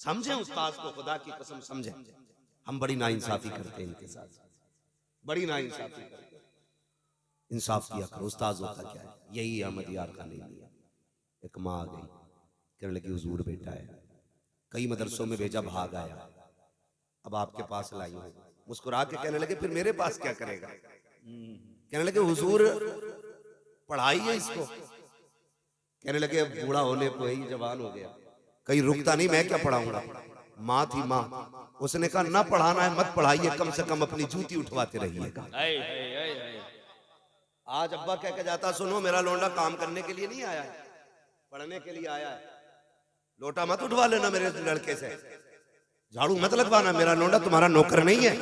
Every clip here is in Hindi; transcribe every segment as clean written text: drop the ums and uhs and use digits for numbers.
समझे उस्ताद को, खुदा की कसम समझे। हम बड़ी नाइंसाफी करते हैं इनके साथ, बड़ी नाइंसाफी करते हैं। इंसाफ किया करो। उस्ताद होता क्या है? यही अहमद यार का नहीं लिया। एक माँ आ गई, कहने लगी हुजूर बेटा है, कई मदरसों में भेजा, भाग आया, अब आपके पास लाई हूं। मुस्कुरा के कहने लगे फिर मेरे पास क्या करेगा? कहने लगे हुजूर पढ़ाइए इसको। कहने लगे अब बूढ़ा होने को ही जवान हो गया, कहीं रुकता नहीं, मैं क्या पढ़ाऊंगा। माँ थी माँ, उसने कहा ना पढ़ाना है मत पढ़ाइए, कम से कम अपनी जूती उठवाते रहिएगा। आज अब्बा कह के जाता, सुनो मेरा लोंडा काम करने के लिए नहीं आया है, पढ़ने के लिए आया है। लोटा मत उठवा लेना मेरे लड़के से, झाड़ू मत लगवाना, मेरा लोंडा तुम्हारा नौकर नहीं है।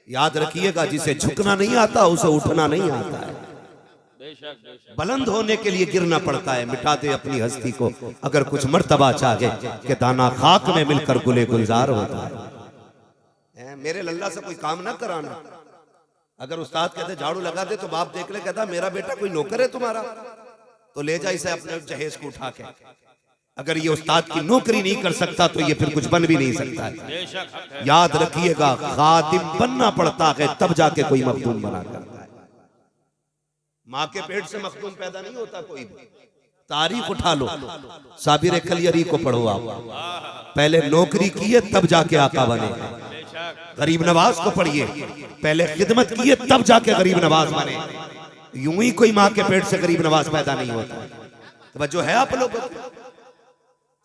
याद रखिएगा, जिसे झुकना नहीं आता उसे उठना नहीं आता है। बुलंद होने के लिए गिरना पड़ता है। मिटा दे अपनी हस्ती को अगर कुछ मर्तबा चाहे कि दाना खाक में मिलकर गुले गुलजार होता है। मेरे लल्ला से कोई काम ना कराना। अगर उस्ताद कहते झाड़ू लगा दे तो बाप देख ले, कहता मेरा बेटा कोई नौकर है तुम्हारा, तो ले जा इसे अपने जहेज को उठा के। अगर ये उस्ताद की नौकरी नहीं कर सकता तो ये फिर कुछ बन भी नहीं सकता है। याद रखिएगा, खादिम बनना पड़ता है तब जाके कोई मखदूम बना करता है। माँ के पेट से मखदूम पैदा नहीं होता कोई भी। तारीख उठा लो, साबिर खलियरी को पढ़ो आप, पहले नौकरी किए तब जाके आका बने। गरीब नवाज को पढ़िए, पहले खिदमत किए तब जाके गरीब नवाज बने। यूं ही कोई माँ के पेट से गरीब नवाज पैदा नहीं होता। तो जो है आप लोग,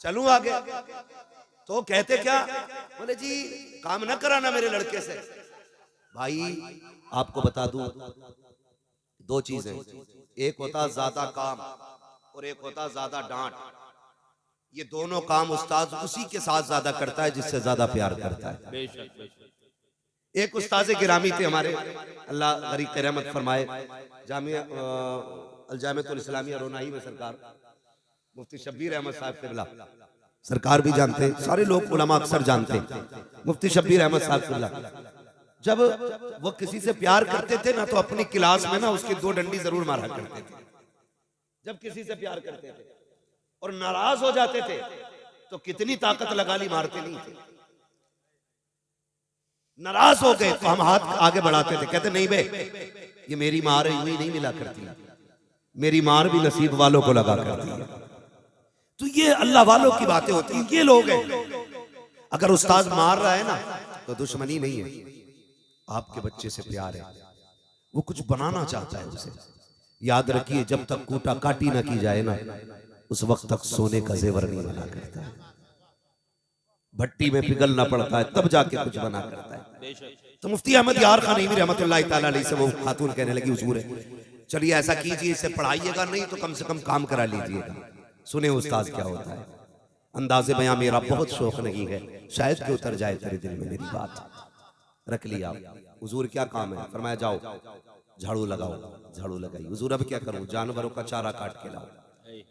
चलूं आगे। तो कहते क्या, बोले जी काम ना कराना मेरे लड़के से। भाई आपको बता दूं, दो चीजें, एक होता ज्यादा काम और एक होता ज्यादा डांट। ये दोनों काम उस्ताद उसी के साथ ज्यादा करता है जिससे ज्यादा प्यार करता है। एक उस्ताद गिरामी थे हमारे, अल्लाह गरीब रहमत फरमाए, जामिया अल-जामिअतुल इस्लामिया रोनाही में सरकार मुफ्ती शब्बीर अहमद साहब किबला सरकार भी जानते, सारे लोग उलमा अक्सर जानते, मुफ्ती शब्बीर अहमद साहब किबला। जब वो किसी से प्यार करते थे ना तो अपनी क्लास में ना उसकी 2 डंडी जरूर मारा करते थे। जब किसी से प्यार करते थे और नाराज हो जाते थे तो कितनी ताकत लगा ली, मारते नहीं थे। नाराज हो गए तो हम हाथ आगे बढ़ाते थे, कहते नहीं बे ये मेरी मार यूं ही नहीं मिला करती, मेरी मार भी नसीब वालों को लगा करती है। तो ये अल्लाह वालों की बातें होती हैं। ये लोग हैं, अगर उस्ताद मार रहा है ना तो दुश्मनी नहीं है, आपके बच्चे से प्यार है, वो कुछ बनाना चाहता है उसे। याद रखिए, जब तक कूटा काटी ना की जाए ना उस वक्त तक सोने का जेवर नहीं बना करता है। भट्टी में पिघलना पड़ता है तब जाके कुछ बना करता है। तो मुफ्ती अहमद यार खान नईमी रहमतुल्लाह ताला अलैहि से वो खातून कहने लगी, हुजूर है चलिए ऐसा कीजिए, इसे पढ़ाइएगा नहीं तो कम से कम काम करा लीजिएगा। सुने उस्ताद क्या होता है। अंदाज़े बयां मेरा बहुत शौक नहीं है, शायद कि उतर जाए तेरे दिल में मेरी बात। रख लिया। हुजूर क्या काम है? फरमाया जाओ झाड़ू लगाओ। झाड़ू लगाई। हुजूर अब क्या करूं? जानवरों का चारा काट के लाओ।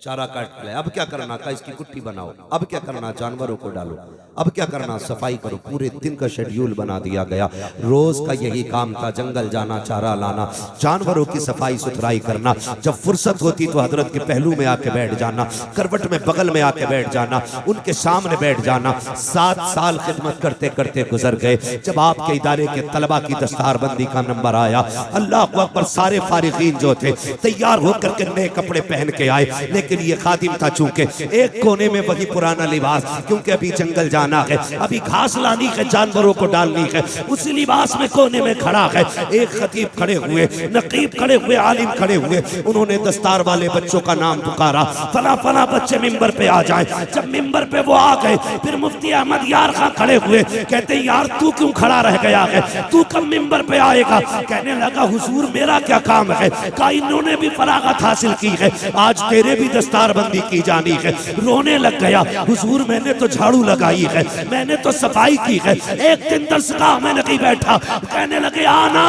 चारा काट के लाए। अब क्या करना? का इसकी कुट्टी बनाओ। अब क्या करना? जानवरों को डालो। अब क्या करना? सफाई करो। पूरे दिन का शेड्यूल बना दिया गया। रोज का यही काम था, जंगल जाना, चारा लाना, जानवरों की सफाई सुथराई करना। जब फुर्सत होती तो हजरत के पहलू में आके बैठ जाना, करवट में बगल में आके बैठ जाना, उनके सामने बैठ जाना। 7 साल खिदमत करते करते गुजर गए। जब आपके इदारे के तलबा की दस्तारबंदी का नंबर आया, अल्लाह अकबर, सारे फारिगीन जो थे तैयार होकर के नए कपड़े पहन के आए। लेकिन ये खादिम था चूंकि एक कोने में वही पुराना लिबास, क्योंकि अभी जंगल जाना है, अभी घास लानी है, जानवरों को डालनी है, उसी लिबास में कोने में खड़ा है। एक खतीब खड़े हुए, नकीब खड़े हुए, आलिम खड़े हुए। उन्होंने दस्तार वाले बच्चों का नाम पुकारा, फला फला बच्चे मिंबर पे आ जाए। जब मिंबर पे वो आ गए, फिर मुफ्ती अहमद यार खां खड़े हुए। कहते यार तू क्यों खड़ा रह गया है, तू कब मिंबर पे आएगा? कहने लगा हुजूर मेरा क्या काम है, का इन्होंने भी फरागत हासिल की है, आज तेरे भी दस्तारबंदी की जानी है। रोने लग गया, हुजूर मैंने तो झाड़ू लगाई है, मैंने तो सफाई की है। एक दिन दरसगाह में नहीं बैठा, कहने लगे आना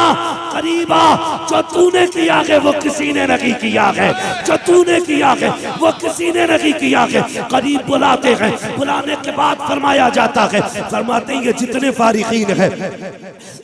करीबा, जो तूने किया है वो किसी ने नहीं किया है, जो तूने किया है वो किसी ने नहीं किया है। करीब बुलाते हैं, बुलाने के बाद फरमाया जाता है, फरमाते हैं जितने फारिगीन है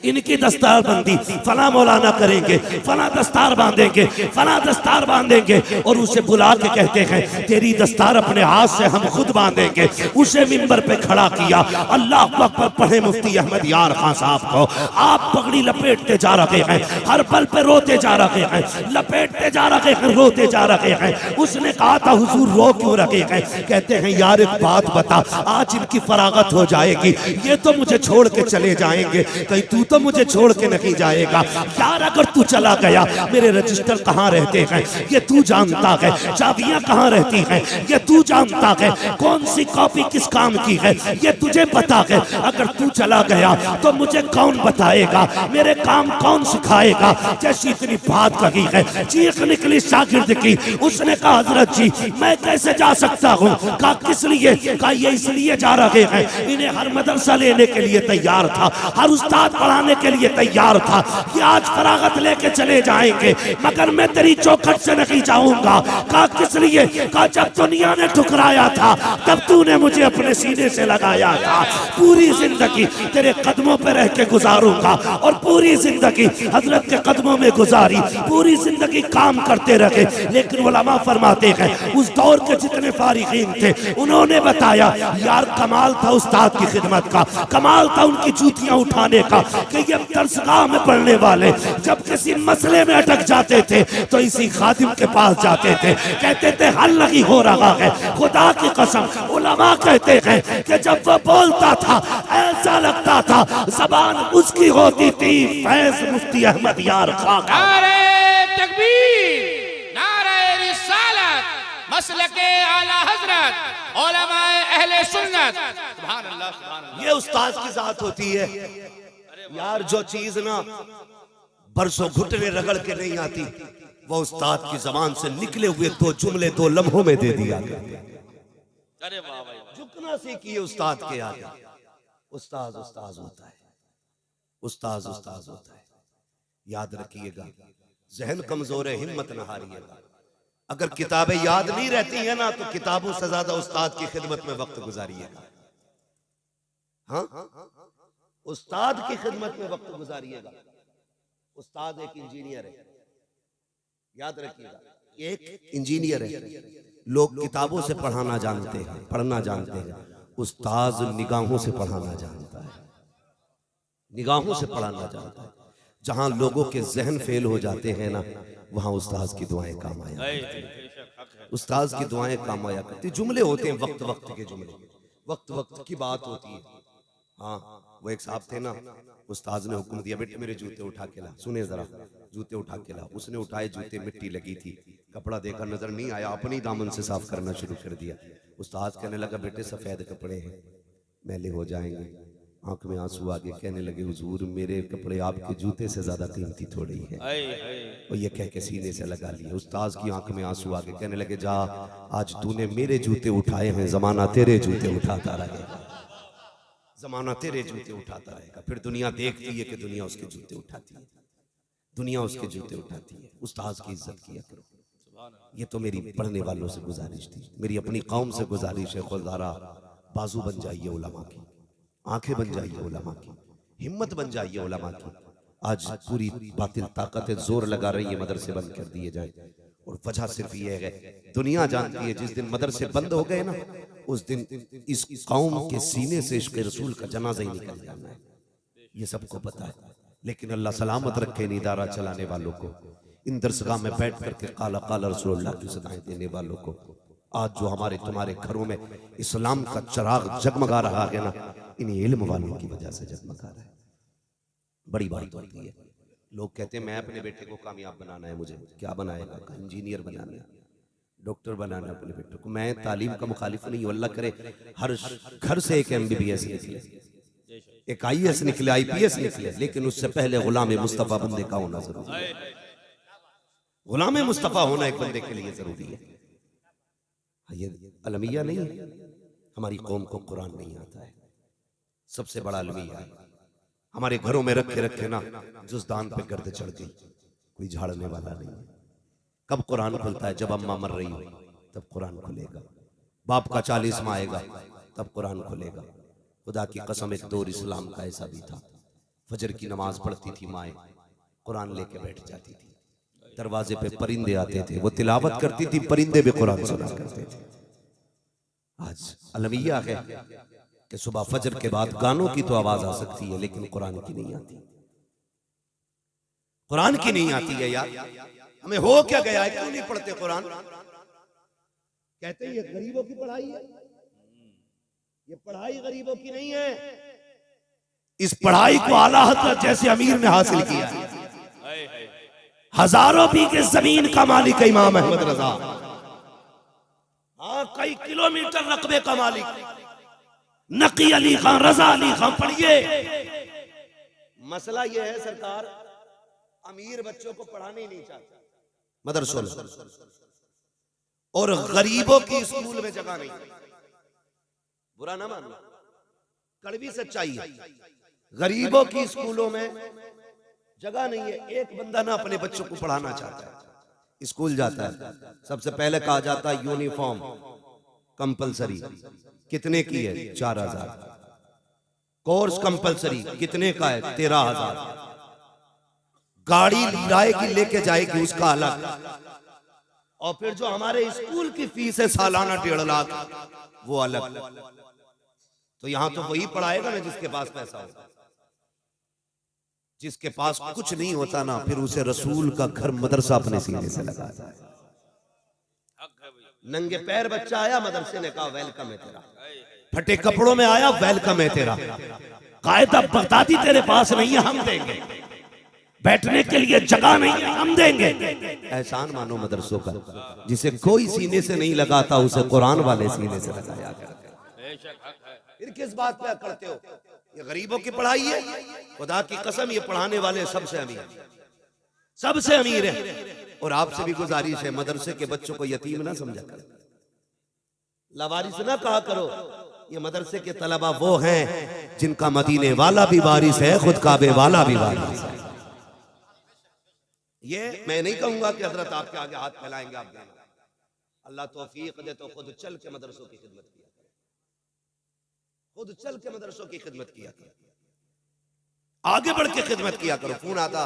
इनकी दस्तारबंदी फला मौलाना करेंगे, फला दस्तार बांधेंगे, फला दस्तार बांधेंगे। और उसे बुला के कहते हैं तेरी दस्तार अपने हाथ से हम खुद बांधेंगे। उसे मिंबर पे खड़ा किया। अल्लाह अकबर पढ़े मुफ्ती अहमद यार खान साहब को। आप पगड़ी लपेटते जा रहे हैं, हर पल पे रोते जा रहे हैं, लपेटते जा रहे हैं, रोते जा रहे हैं। उसने कहा था हुजूर रो क्यों रहे हैं? कहते हैं यार एक बात बता, आज इनकी फरागत हो जाएगी, ये तो मुझे छोड़ के चले जाएंगे, कहीं तू तो मुझे छोड़ के नहीं जाएगा। यार अगर तू चला गया मेरे रजिस्टर कहाँ रहते हैं ये तू जानता है, चाबियां कहाँ रहती हैं ये तू जानता है, कौन सी कॉपी किस काम की है ये तुझे पता है। अगर तू चला गया तो मुझे कौन बताएगा, मेरे काम कौन सिखाएगा? जैसी इतनी बात कही है चीख निकली शागिर्द की। उसने कहा हजरत जी मैं कैसे जा सकता हूँ? कहा किस लिए? कहा ये इसलिए जा रहे हैं, इन्हें हर मदरसा लेने के लिए तैयार था, हर उस्ताद पढ़ाने के लिए तैयार था, कि आज फरागत लेके चले जाएंगे मगर मैं तेरी चौखट से नहीं जाऊंगा। कहा किस लिए? कहा जब दुनिया ने ठुकराया था तब तूने मुझे अपने सीने से लगाया था, पूरी जिंदगी तेरे कदमों पे रह के गुजारूंगा और पूरी जिंदगी हजरत के कदमों में गुजारी, पूरी जिंदगी काम करते रहे। लेकिन उलमा फरमाते हैं उस दौर के जितने फारिगीन थे उन्होंने बताया यार कमाल था उस्ताद की खिदमत का, कमाल था उनकी जूतियां उठाने का, कि ये दरसगाह में पढ़ने वाले जब किसी मसले में अटक जाते थे तो इसी खादिम के पास जाते थे, कहते थे हल नहीं हो रहा है। खुदा की कसम उलमा कहते हैं कि जब वो बोलता था ऐसा लगता था जबान उसकी होती थी फैज मुफ्ती अहमद यार खान। नारे तकबीर, नारे रिसालत, मसलके आला हजरत, उलमाए अहले सुन्नत। सुभान अल्लाह, सुभान अल्लाह। ये उस्ताद की जात होती है यार, जो चीज ना बरसों घुटने रगड़ के नहीं आती वो उस्ताद की जबान से निकले हुए दो जुमले 2 लम्हों में दे दिया गया। अरे वाह भाई, झुकना सीखिए उस्ताद के आगे। उस्ताद उस्ताद होता है, उस्ताद उस्ताद होता है। याद रखिएगा, जहन कमजोर है हिम्मत न हारिएगा। अगर किताबें याद नहीं रहती है ना तो किताबों से ज्यादा उस्ताद की खिदमत में वक्त गुजारिएगा। हाँ, उस्ताद की खिदमत में वक्त गुजारिएगा। उस्ताद एक इंजीनियर है, याद रखिएगा, एक इंजीनियर है। लोग किताबों से पढ़ाना जानते हैं, पढ़ना जानते हैं, उस्ताद निगाहों से पढ़ाना जानता है, निगाहों से पढ़ाना जानता है। जहां लोगों के जहन फेल हो जाते हैं ना वहां उस्ताद की दुआएं काम आया, उस्ताद की दुआएं काम आया करती। जुमले होते हैं वक्त वक्त के जुमले, वक्त वक्त की बात होती है। हाँ, वो एक साहब थे ना, उस्ताद ने हुक्म दिया बेटे मेरे जूते उठा के ला, सुने जरा, जूते उठा के ला। उसने उठाए जूते, मिट्टी लगी थी, कपड़ा देखा नजर नहीं आया, अपनी दामन से साफ करना शुरू कर दिया। उस्ताद कहने लगा बेटे सफेद कपड़े हैं, मैले हो जाएंगे। आंख में आंसू आ गए, कहने लगे हुजूर मेरे कपड़े आपके जूते से ज्यादा कीमती थोड़ी है। और ये कह के सीने से लगा लिया। उस्ताद की आंख में आंसू आ गए, कहने लगे जा आज तूने मेरे जूते उठाए हैं, जमाना तेरे जूते उठाता रहेगा, जमाना तेरे जूते उठाता रहेगा। फिर दुनिया देखती है कि दुनिया उसके जूते उठाती है, दुनिया उसके जूते उठाती है। उस्ताद की इज्जत किया करो। ये तो मेरी पढ़ने वालों से गुजारिश थी, मेरी अपनी कौम से गुजारिश है। खुदारा बाजू बन जाइए उलमा की, आंखें बन जाइए उलमा की, हिम्मत बन जाइए उलमा की। आज पूरी बातिल ताकतें जोर लगा रही है मदरसे बंद कर दिए जाए, और वजह सिर्फ ये है दुनिया जानती है जिस दिन मदरसे बंद हो गए ना उस दिन इस कौम के सीने से इश्क़ रसूल का जनाजा ही निकल जाना है, ये सबको पता है। लेकिन अल्लाह सलामत रखे इन इदारा चलाने वालों को, इन दरसगाह में बैठ करके काला काला रसूलुल्लाह की सदाएं देने वालों को। आज जो हमारे तुम्हारे घरों में इस्लाम का चिराग जगमगा रहा है ना, इन्हीं इल्म वालों की वजह से जगमगा रहा है। बड़ी बात होती है। लोग कहते हैं मैं अपने बेटे को कामयाब बनाना है, मुझे क्या बनाएगा? इंजीनियर बनाना है, डॉक्टर बनाना है अपने बेटे को। मैं तालीम का मुखालिफ नहीं हूं, अल्लाह करे हर घर से एक MBBS निकले, एक IAS निकले, IPS निकले, लेकिन उससे पहले गुलाम मुस्तफा बंदे का होना जरूरी है। गुलाम मुस्तफा होना एक बंदे के लिए जरूरी है। ये अलमिया नहीं है, हमारी कौम को कुरान नहीं आता है, सबसे बड़ा अलमिया है। हमारे घरों में रखे रखे ना जुज़दान पे गर्द चढ़ गई, कोई झाड़ने वाला नहीं। कब कुरान खुलता है? जब अम्मा मर रही हो तब कुरान खुलेगा, बाप का 40वां आएगा तब कुरान खुलेगा। खुदा की कसम एक दौर इस्लाम का ऐसा भी था, फजर की नमाज पढ़ती थी माएँ, कुरान लेके बैठ जाती थी, दरवाजे पे परिंदे आते थे, वो तिलावत करती थी, परिंदे भी कुरान सुना करते थे। आज अलमिया है, कि सुबह फजर के बाद गानों की तो आवाज आ सकती है, लेकिन कुरान की नहीं आती। कुरान की नहीं आती है यार। हमें हो क्या गया है, क्यों नहीं पढ़ते कुरान? कहते हैं ये गरीबों की पढ़ाई है। ये पढ़ाई गरीबों की नहीं है। इस पढ़ाई को आला हज़रत जैसे अमीर ने हासिल किया है। हजारों बीघे जमीन का मालिक है इमाम अहमद रजा। हाँ, कई किलोमीटर रकबे का मालिक नकी अली खान, रजा अली खान। पढ़िए, मसला यह है सरकार, अमीर बच्चों को पढ़ाने ही नहीं चाहता मदरसों में, और गरीबों की स्कूल में जगह नहीं। बुरा ना मानो, कड़वी सच्चाई है। गरीबों की स्कूलों में जगह नहीं है। एक बंदा ना अपने बच्चों को पढ़ाना चाहता है, स्कूल जाता है, सबसे पहले कहा जाता है यूनिफॉर्म कंपलसरी। कितने की है? 4000। कोर्स कंपलसरी कितने का है? 13000। गाड़ी किराए की लेके जाएगी, उसका अलग। और फिर जो हमारे स्कूल की फीस है सालाना 1.5 लाख, वो अलग। तो यहां तो वही पढ़ाएगा ना जिसके पास पैसा होगा। जिसके पास कुछ नहीं होता ना, फिर उसे रसूल का घर मदरसा अपने सीने से लगा जाए। नंगे पैर बच्चा आया मदरसे ने कहा वेलकम है तेरा, फटे कपड़ों में आया वेलकम है तेरा, कायदा बगदादी तेरे पास नहीं है हम देंगे, बैठने के लिए जगह नहीं है हम देंगे। एहसान मानो मदरसों का। जिसे कोई सीने से नहीं लगाता उसे कुरान वाले सीने से लगाया करते। फिर किस बात पे करते हो? ये गरीबों की पढ़ाई है। खुदा की कसम, ये पढ़ाने वाले सबसे अमीर, सबसे अमीर है। और आपसे भी गुजारिश है, मदरसे के बच्चों को यतीम ना समझा करो, लावारिस ना कहा करो। ये मदरसे के तलबा वो हैं जिनका मदीने वाला भी वारिस है, खुद काबे वाला भी वारिस है। ये मैं नहीं कहूंगा कि हजरत आपके आगे हाथ फैलाएंगे आप देना। अल्लाह तौफीक दे तो खुद चल के मदरसों की खिदमत किया करो, खुद चल के मदरसों की खिदमत किया करो, आगे बढ़ के खिदमत किया करो। फोन आता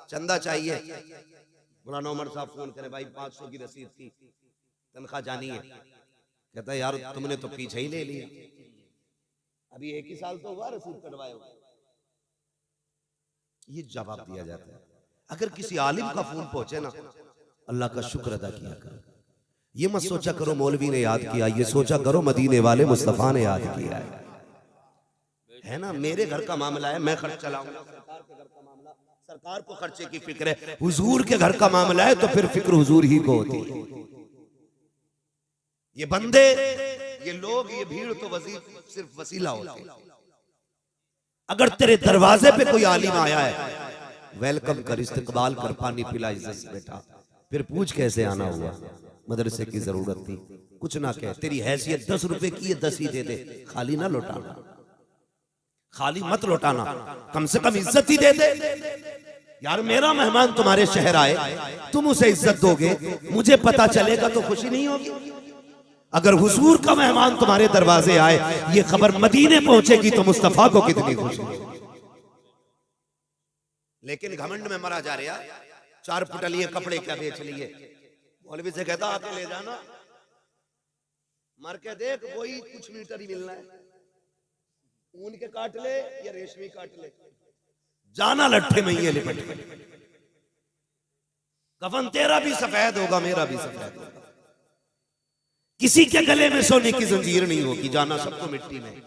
चंदा चाहिए, मौलाना उमर साहब फोन करे, भाई 500 की रसीद थी, तनख्वाह जानी है। कहता है यार तुमने तो पीछे ही ले लिया, अभी 1 ही साल तो हुआ रसीद कटवाए हो। ये जवाब दिया जाता है। अगर किसी आलिम का फोन पहुंचे ना, अल्लाह का शुक्र अदा किया करो। ये मत सोचा करो मौलवी ने याद किया, ये सोचा करो मदीने वाले मुस्तफा ने याद किया है ना। मेरे घर का मामला है, मैं खर्च चलाऊंगा। सरकार के घर का मामला, सरकार को खर्चे की फिक्र है। हुजूर के घर का मामला है तो फिर फिक्र हुजूर ही को होती है। ये बंदे, ये लोग, ये भीड़ तो सिर्फ वसीला होती है। अगर तेरे दरवाजे पे कोई आलिम आया है, वेलकम कर, इस्तकबाल कर, पानी पिला, इज्जत से बैठा। फिर पूछ कैसे आना हुआ, मदरसे की जरूरत थी, कुछ ना कह। तेरी हैसियत 10 रुपए की है, 10 ही दे दे, खाली ना लौटाना, खाली मत लौटाना, कम से कम इज्जत ही दे दे। यार मेरा मेहमान तुम्हारे शहर आए, तुम उसे इज्जत दोगे, मुझे पता चलेगा तो खुशी नहीं होगी। अगर हुजूर का मेहमान तुम्हारे दरवाजे आए, ये खबर मदीने पहुंचेगी तो मुस्तफा को कितनी खुशी होगी। लेकिन घमंड में मरा जा रहा, 4 पुटलिए कपड़े क्या बेच लिए। मौलवी से कहता आके ले जाना, मर के देख वही कुछ मीटर ही मिलना है, ऊन के काट ले या रेशमी काट ले, जाना लट्ठे में ये लिपट के। कफन तेरा भी सफेद होगा, मेरा भी सफेद होगा, किसी के गले में सोने की जंजीर नहीं होगी, जाना सबको मिट्टी में।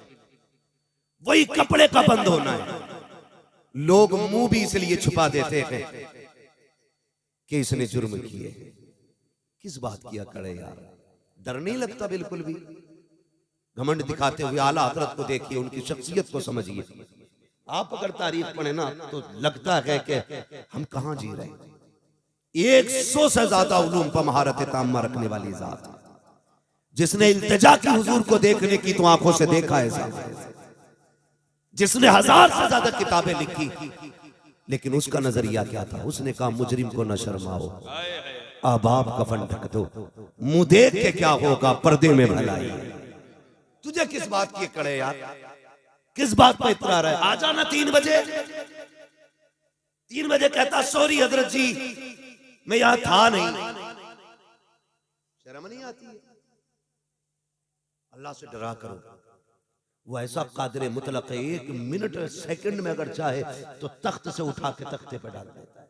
वही कपड़े का बंद होना है। लोग मुंह भी इसलिए छुपा देते हैं कि इसने जुर्म किए। किस बात किया करे यार, डर नहीं लगता बिल्कुल भी। घमंड दिखाते हुए आला हजरत को देखिए, उनकी शख्सियत को समझिए। आप अगर तारीफ पढ़े ना तो लगता है कि हम कहां जी रहे हैं। 100 से ज्यादा उलूम पर महारत ताम्मा रखने वाली जात, जिसने इल्तिजा की हुजूर को देखने की तो आंखों से देखा है, जिसने 1000 से ज्यादा किताबें लिखी, लेकिन उसका नजरिया क्या था? उसने कहा मुजरिम को न शर्माओ, आबाब कफन ढक दो, मुंह देख के क्या होगा, पर्दे में भलाई। तुझे किस बात की कड़े यार, किस बात पर इतरा रहा है? आ जाना 3 बजे। 3 बजे कहता सॉरी हजरत जी मैं यहां था नहीं। शर्म नहीं आती है? अल्लाह से डरा करो। वो ऐसा कादिर मुतलक है, 1 मिनट सेकंड में अगर चाहे तो तख्त से उठा के तख्ते पे डाल देता है।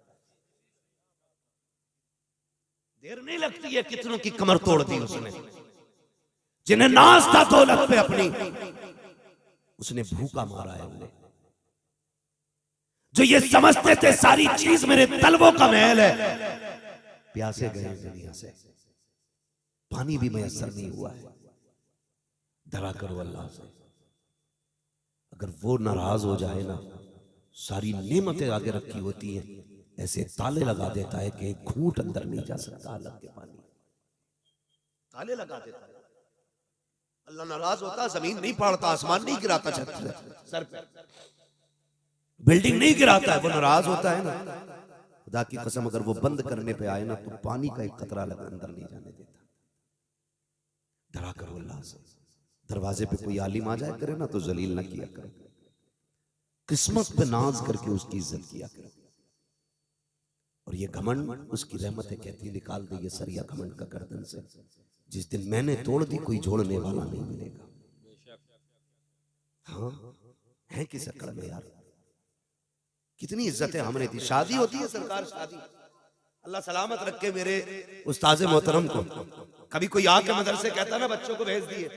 देर नहीं लगती है। कितनों की कमर तोड़ दी उसने, जिन्हें नाज था दौलत पे अपनी, उसने भूखा मारा है उन्हें। जो ये समझते थे सारी चीज मेरे तलवों का महल है, प्यासे गए दुनिया से, पानी भी मैसर नहीं हुआ है। डरा करो अल्लाह से। अगर वो नाराज हो जाए ना, सारी नेमतें आगे रखी होती हैं, ऐसे ताले लगा देता है कि एक घूंट अंदर नहीं जा सकता अलग के पानी, ताले लगा देता है। अल्लाह नाराज होता, जमीन नहीं फाड़ता, आसमान नहीं गिराता छत सर पे, बिल्डिंग नहीं गिराता है, वो नाराज होता है ना। खुदा की कसम अगर वो बंद करने पे आए ना, तो पानी का एक कतरा लगा अंदर नहीं जाने देता। डरा करो अल्लाह से। दरवाजे पे कोई आलिम आ जाए करे ना, तो जलील ना किया करो, किस्मत पे नाज करके उसकी इज्जत किया करो। और ये घमंड उसकी रहमत है, कहती निकाल दे ये सरिया घमंड का गर्दन से। जिस दिन मैंने तोड़ दी, कोई जोड़ने वाला नहीं मिलेगा। हाँ है किस अकड़ में यार, कितनी इज्जतें हमने दी। शादी होती है सरकार, शादी, अल्लाह सलामत रखे मेरे उस्ताद मोहतरम को। कभी कोई आके मदरसे कहता ना बच्चों को भेज दिए,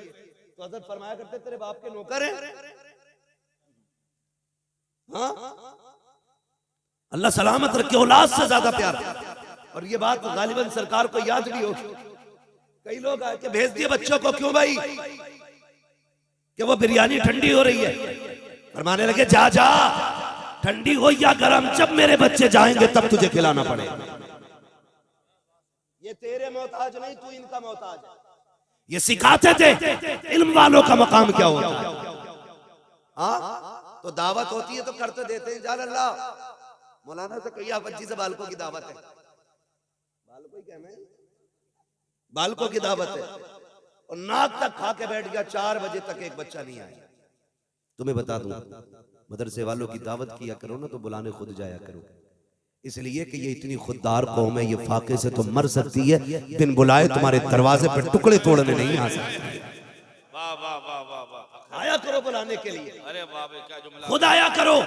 तो हज़रत फरमाया करते तेरे बाप के नौकर हैं। हाँ अल्लाह सलामत रखे, औलाद से ज्यादा प्यार। और ये बात गालिबन सरकार को याद भी होगी। कई लोग आके भेज दिए बच्चों को, क्यों भाई, कि वो बिरयानी ठंडी हो रही है। फरमाने लगे जा जा, ठंडी हो या गरम, जब मेरे बच्चे जाएंगे तब तुझे खिलाना पड़ेगा। ये तेरे मोहताज नहीं, तू इनका मोहताज है। ये सिखाते थे इल्म वालों का मकाम क्या होता है। हाँ तो दावत होती है तो करते देते हैं, जान अल्लाह मौलाना से कहिए बच्ची से बालकों की दावत है, बालकों ही कहना है, बालकों की दावत है। और नाक तक खा के बैठ गया, 4 बजे तक एक बच्चा नहीं आया। तुम्हें बता दूं, मदरसे वालों की दावत किया करो ना, तो बुलाने खुद जाया करो। इसलिए कि ये इतनी खुददार कौम है, ये फाके से तो मर सकती है, बिन बुलाए तुम्हारे दरवाजे पर टुकड़े तोड़ने नहीं आ सकती। वाह वाह वाह वाह वाह, आया करो बुलाने के लिए, अरे वाह क्या जुमला, खुद आया करो।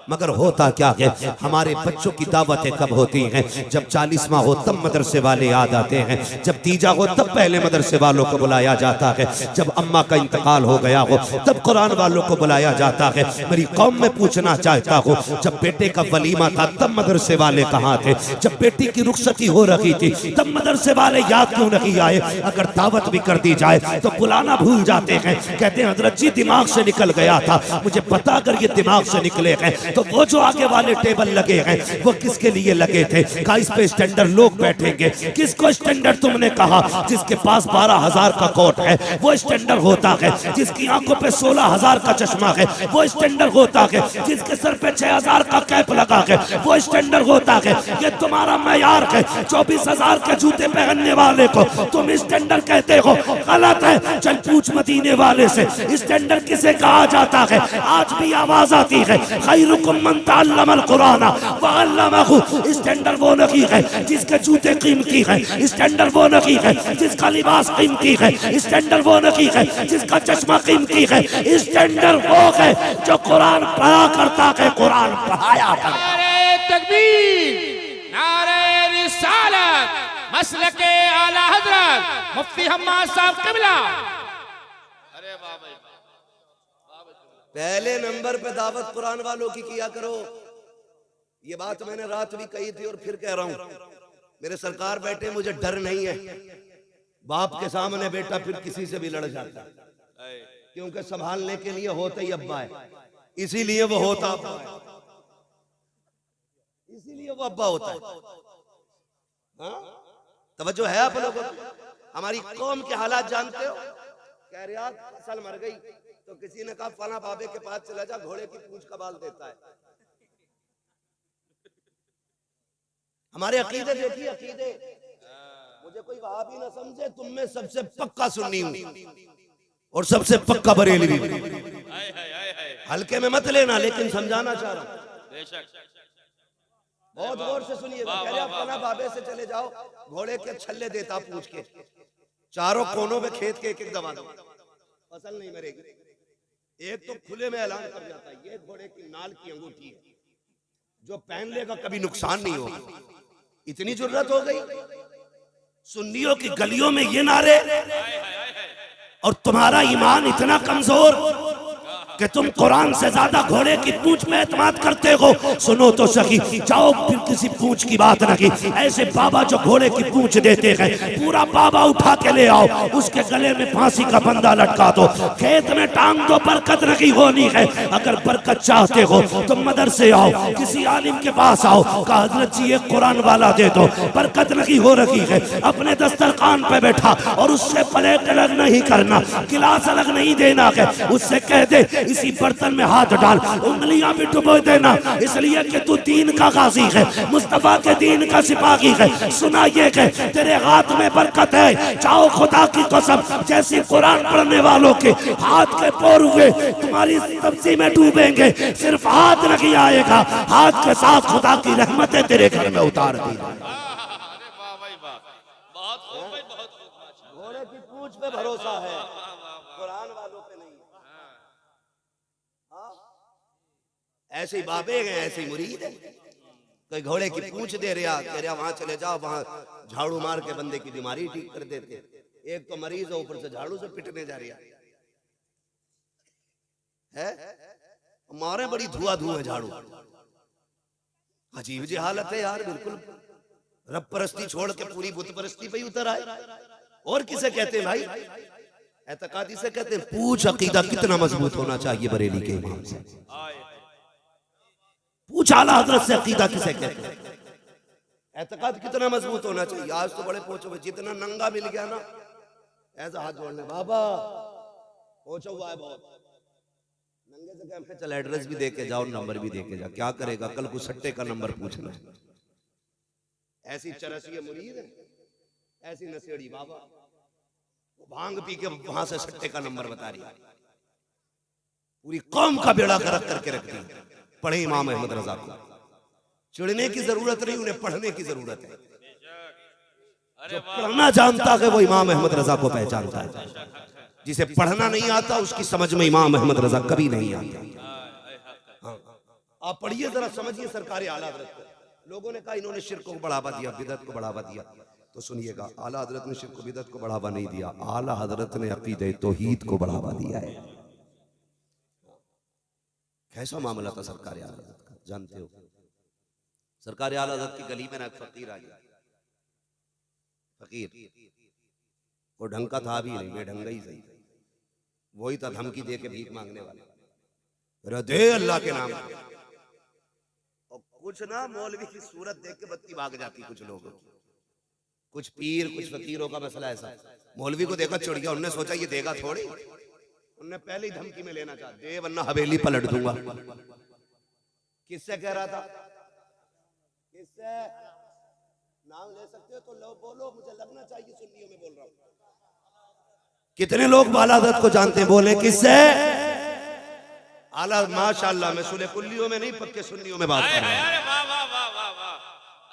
मगर होता क्या है, हमारे बच्चों की दावतें कब होती हैं, जब 40वां हो तब मदरसे वाले याद आते हैं, जब तीजा हो तब पहले मदरसे वालों को बुलाया जाता है, जब अम्मा का इंतकाल हो गया हो तब कुरान वालों को बुलाया जाता है। मेरी कौम में पूछना चाहता हूँ, जब बेटे का वलीमा था तब मदरसे वाले कहाँ थे, जब बेटी की रुखसती हो रही थी तब मदरसे वाले याद क्यों नहीं आए। अगर दावत भी कर दी जाए तो बुलाना भूल जाते हैं, कहते हैं हजरत जी दिमाग से निकल गया था। मुझे पता अगर ये दिमाग से निकले हैं तो वो जो आगे वाले टेबल लगे हैं वो किसके लिए लगे थे, का इस पे स्टैंडर्ड लोग बैठेंगे। किसको स्टैंडर्ड तुमने कहा, जिसके पास 12,000 का कोट है वो स्टैंडर्ड होता है, जिसकी आंखों पे 16,000 का चश्मा है वो स्टैंडर्ड होता है, जिसके सर पे 6,000 का कैप लगा है वो स्टैंडर्ड होता है। ये तुम्हारा मैयार है। 24,000 के जूते पहनने वाले को तुम स्टैंडर्ड कहते हो, गलत है। चल पूछ मदीने वाले से स्टैंडर्ड किसे कहा जाता है। आज भी आवाज आती है खैरुकुम मन तअल्लमल कुरान व अल्लमहु। स्टैंडर्ड वो नहीं है जिसके जूते कीमती हैं, स्टैंडर्ड वो नहीं है जिसका लिबास कीमती है, स्टैंडर्ड वो नहीं है जिसका चश्मा कीमती है, स्टैंडर्ड वो है जो कुरान पढ़ा करता है, कुरान पढ़ाया करता। नारे तकबीर, नारे रिसालत, मसलके आला हजरत मुफ्ती हम्माद साहब किबला। अरे वाह भाई, पहले नंबर पे दावत कुरान वालों की किया करो। ये बात मैंने रात भी कही थी और फिर कह रहा हूं। मेरे सरकार बैठे, मुझे डर नहीं है। बाप के सामने बेटा फिर किसी से भी लड़ जाता है, क्योंकि संभालने के लिए होता ही अब्बा है, इसीलिए वो होता अब्बा है, इसीलिए वो अब्बा होता है। हाँ? तवज्जो है आप लोगों को? हमारी कौम के हालात जानते हो? कह रहे यार फसल मर गई तो किसी ने कहा फला बाबे के पास चला जा, घोड़े की पूंछ का बाल देता है। हमारे अकीदे देखिए, अकीदे। मुझे कोई वहाबी ना समझे, तुम में सबसे पक्का सुन्नी हूं और सबसे पक्का बरेलवी। हल्के में मत लेना, लेकिन समझाना चाह रहा हूं। बहुत गौर से सुनिएगा। कह रहे आप फला बाबे से चले जाओ, घोड़े के छल्ले देता पूछ के, चारों कोनों में खेत के एक एक दबा दो, फसल नहीं मरेगी। एक तो खुले में ऐलान कर जाता है ये घोड़े की नाल की अंगूठी है, जो पहन लेगा कभी नुकसान नहीं होगा। इतनी जरूरत हो गई सुन्नियों की गलियों में ये नारे, और तुम्हारा ईमान इतना कमजोर कि तुम कुरान से ज्यादा घोड़े की पूंछ में एतमाद करते हो। सुनो तो सही, जाओ फिर किसी पूंछ की बात न की, ऐसे बाबा जो घोड़े की पूंछ देते हैं, पूरा बाबा उठा के ले आओ, उसके गले में फांसी का फंदा लटका दो, खेत में टांग दो, बरकत नहीं होनी है। अगर बरकत चाहते हो तो मदरसे आओ, किसी आलिम के पास आओ, कहा हजरत जी एक कुरान वाला दे दो, बरकत नहीं हो रही है। अपने दस्तरखान पे बैठा और उससे प्लेट अलग नहीं करना, गिलास अलग नहीं देना है, उससे कह दे इसी बर्तन में हाथ डाल, उंगलियां भी डुबो देना, इसलिए कि तू दीन का गाजी है, मुस्तफा के दीन का सिपाही है। सुना ये कि तेरे हाथ में बरकत है, चाहो खुदा की कसम जैसे कुरान पढ़ने वालों के हाथ के पोर हुए तुम्हारी सब्जी में डूबेंगे, सिर्फ हाथ नहीं आएगा, हाथ के साथ खुदा की रहमतें तेरे घर में उतार दी। घोड़े की पूंछ पे भरोसा है, कुरान वालों पे नहीं। ऐसे ही बाबे हैं, ऐसे ही मुरीद है। कोई घोड़े की पूंछ दे रहा, कह रहा वहां चले जाओ, वहां झाड़ू मार के बंदे की बीमारी ठीक कर देते। एक तो मरीज है, ऊपर से झाड़ू से पिटने जा रहा है, मारे बड़ी धुआं धुआं झाड़ू। अजीब जी हालत है यार, बिल्कुल रब परस्ती छोड़ के पूरी बुत परस्ती पे ही उतर आए। और किसे कहते हैं भाई? एतकादी से कहते हैं। पूछ अकीदा कितना मजबूत होना चाहिए बरेली के इमाम से, पूछ आला हजरत से अकीदा किसे कहते हैं, एतकाद कितना मजबूत होना चाहिए। आज तो बड़े पहुंचे हुए, जितना नंगा मिल गया ना ऐसा हाथ जोड़ने, बाबा पहुंचा हुआ है बहुत, नंगे से कहते चल एड्रेस भी दे के जाओ, नंबर भी दे के जाओ, क्या करेगा कल को सट्टे का नंबर पूछना है। ऐसी चरसिया मुरीद है, ऐसी नशेड़ी बाबा, भांग पी के वहां से सट्टे का नंबर बता रही है, पूरी कौम का बेड़ा गर्क करके रखती है। पढ़े इमाम अहमद रजा को, चिढ़ने की जरूरत नहीं, उन्हें पढ़ने की जरूरत है। जो पढ़ना जानता है वो इमाम अहमद रजा को पहचानता है, जिसे पढ़ना नहीं आता उसकी समझ में इमाम अहमद रजा कभी नहीं आता। आप पढ़िए जरा, समझिए सरकार आला हजरत को। लोगों ने कहा इन्होंने शिर्क को बढ़ावा दिया, बिदअत को बढ़ावा दिया, तो सुनिएगा आला हजरत ने शिर्क को बिदअत को बढ़ावा नहीं दिया, आला हजरत ने अकीदे तौहीद को बढ़ावा दिया है। कैसा मामला था सरकार आला हजरत का, जानते हो? सरकार आला हजरत की गली में ना फकीर आ गया, फकीर वो ढंग का था भी नहीं, बेढंगा ही सही, वही था धमकी दे के भीख मांगने वाले, दे अल्लाह के नाम। और कुछ ना मौलवी की सूरत देख के बत्ती भाग जाती कुछ लोगों, कुछ पीर कुछ फकीरों का मसला ऐसा, मौलवी को देखा चिढ़ गया, उन्होंने सोचा ये देगा थोड़ी, उन्होंने पहले ही धमकी में लेना चाहा, दे वरना हवेली पलट दूंगा। किससे कह रहा था? किससे? नाम ले सकते हो तो लो, बोलो, मुझे लगना चाहिए सुन्नियों में बोल रहा हूं। कितने लोग बालादत को जानते हैं, बोले किससे? आला माशाअल्लाह, मैं सुले कुल्लियों में नहीं पक्के सुन्नियों में बात कर रहा हूं।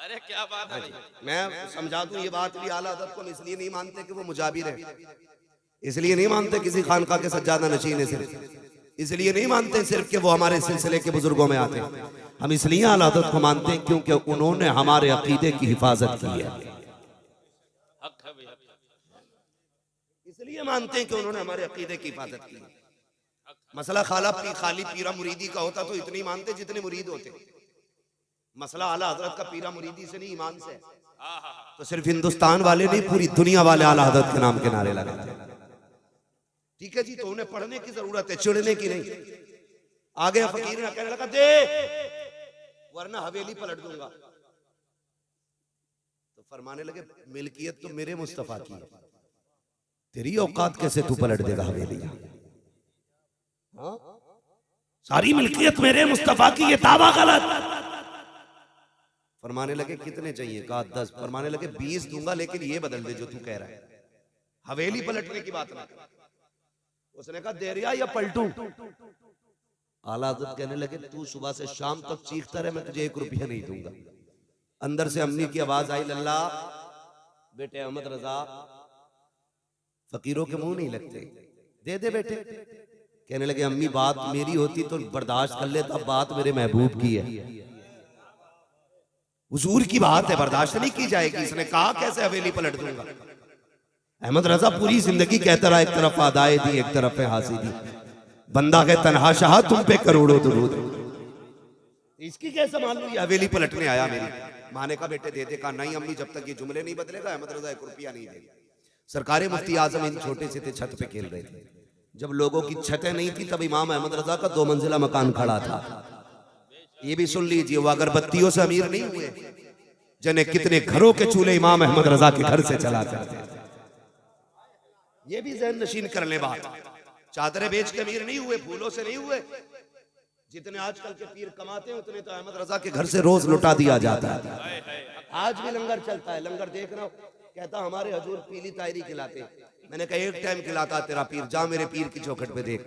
अरे क्या बात है, मैं समझा दूं ये बात भी, आला हजरत को हम इसलिए नहीं मानते कि वो मुजाबिर है, इसलिए नहीं मानते किसी खानका के सज्जादा नशीन है, सिर्फ इसलिए नहीं मानते सिर्फ कि वो हमारे सिलसिले के बुजुर्गों में आते हैं। हम इसलिए आला हजरत को मानते हैं क्योंकि उन्होंने हमारे अकीदे की हिफाजत की है, इसलिए मानते हैं कि उन्होंने हमारे अकीदे की हिफाजत की है। मसला खाली पीरा मुरीदी का होता तो इतनी मानते जितने मुरीद होते। मसला आला हजरत का पीरा मुरीदी से नहीं, ईमान से। तो सिर्फ हिंदुस्तान वाले नहीं, पूरी दुनिया वाले आला हजरत के नाम के नारे लगाते हैं। ठीक है जी, तो उन्हें पढ़ने की जरूरत है, चिढ़ने की नहीं। आगे फकीर ने कहने लगा दे वरना हवेली पलट दूंगा, तो फरमाने लगे मिल्कियत तो मेरे मुस्तफा की है, तेरी औकात कैसे तू पलट देगा हवेली? हाँ? सारी मिल्कियत मेरे मुस्तफा की, ये दावा गलत। फरमाने लगे कितने चाहिए? कहा 10। फरमाने लगे 20 दूंगा, लेकिन ये बदल दे जो तू कह रहा है, हवेली पलटने की बात ना। उसने कहा दे रिया या पलटू? आला हज़रत कहने लगे तू सुबह से शाम तक चीखता रहे, मैं तुझे 1 रुपया नहीं दूंगा। अंदर से अम्मी की आवाज आई, लल्ला बेटे अहमद रजा फकीरों के मुंह नहीं लगते, दे दे बेटे। कहने लगे अम्मी बात मेरी होती तो बर्दाश्त कर लेता, बात मेरे महबूब की है, हुजूर की बात है, बर्दाश्त नहीं की जाएगी। इसने कहा कैसे हवेली पलट दूंगा। अहमद रजा पूरी जिंदगी कहता रहा, एक तरफ आदाए दी एक तरफ है हासी दी, बंदा है तन्हा शाह तुम पे करोड़ों दुरूद। इसकी कैसे मान लूं ये हवेली पलटने आया मेरी। माँ ने कहा बेटे दे दे, कहा नहीं अम्मी जब तक ये जुमले नहीं बदलेगा अहमद रजा 1 रुपया नहीं देगा। सरकार मुफ्ती आजम इन छोटे से थे, छत पे खेल रहे थे। जब लोगों की छतें नहीं थी तब इमाम अहमद रजा का 2 मंजिला मकान खड़ा था। ये भी सुन लीजिए, वो अगरबत्तियों से अमीर नहीं हुए, जिन्हें कितने घरों के चूल्हे इमाम अहमद रजा के घर से चला करते थे। ये भी ज़हन नशीन कर ले बात। चादरें बेच के अमीर नहीं हुए, फूलों से नहीं हुए। जितने आजकल के पीर कमाते हैं उतने तो अहमद रजा के घर से रोज लुटा दिया जाता है। आज भी लंगर चलता है, लंगर देखना, कहता हमारे हजूर पीली तायरी खिलाते। मैंने कहा 1 टाइम खिलाता तेरा पीर, जा मेरे पीर की चौखट पे देख,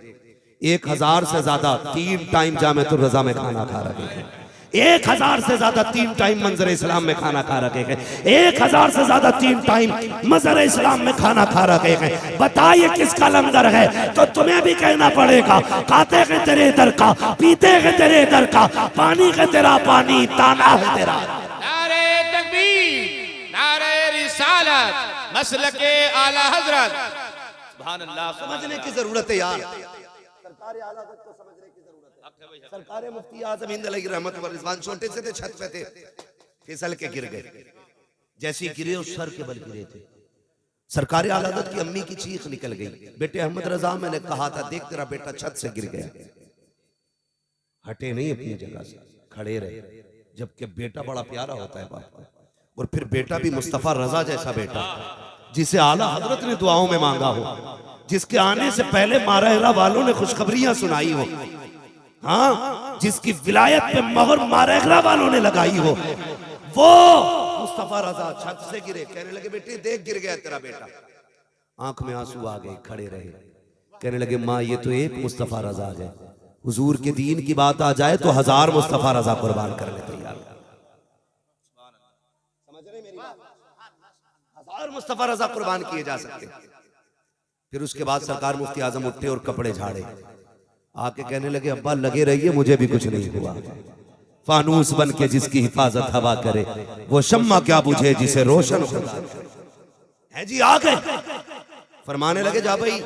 1000 से ज्यादा 3 टाइम जामे तो रजा में खाना खा रखे हैं। 1000 से ज्यादा 3 टाइम मंजर इस्लाम में खाना खा रखे हैं। 1000 से ज्यादा 3 टाइम मंजर इस्लाम में खाना खा रखे हैं। बताइए किसका लंगर है? तो तुम्हें भी कहना पड़ेगा, खाते हैं तेरे दर का, पीते हैं तेरे दर का, पानी है तेरा पानी, ताना है तेरा। नारे तकबीर, नारे रिसालत, मसलके आला हजरत। सुभान अल्लाह। समझने की जरूरत है यार, सरकार आला हजरत को समझने की जरूरत है। सरकार मुफ्ती आजम हिंद अलैहि रहमत व रिजवान छोटे से थे, छत पे थे, फिसल के गिर गए। जैसे गिरे उस सर के बल गिरे थे। सरकार आला हजरत की अम्मी की चीख निकल गई, बेटे अहमद रजा मैंने कहा था देख तेरा बेटा छत से गिर गया। हटे नहीं अपनी जगह से, खड़े रहे। जबकि बेटा बड़ा प्यारा होता है बाप को, और फिर बेटा भी मुस्तफा रजा जैसा बेटा, जिसे आला हजरत ने दुआओं में मांगा हो, जिसके आने से पहले मारहरा वालों ने खुशखबरियां सुनाई हो, हाँ, जिसकी विलायत पे मोहर मारहरा वालों ने लगाई हो, वो मुस्तफा रजा छत से गिरे। कहने लगे बेटे देख गिर गया तेरा बेटा। आंख में आंसू आ गए, खड़े रहे। कहने लगे माँ ये तो एक मुस्तफा रजा है, हुजूर के दीन की बात आ जाए तो 1000 मुस्तफा रजा कुर्बान करने तैयार। समझ रहे मेरी बात? 1000 मुस्तफा रजा कुर्बान किए जा सकते। फिर उसके बाद सरकार मुफ्ती आजम उठे और कपड़े झाड़े, आके कहने लगे अब्बा लगे रहिए, मुझे भी कुछ नहीं हुआ। फानूस बन के जिसकी हिफाजत हवा करे, वो शम्मा क्या बुझे जिसे रोशन है। जी आ गए, फरमाने लगे जा भाई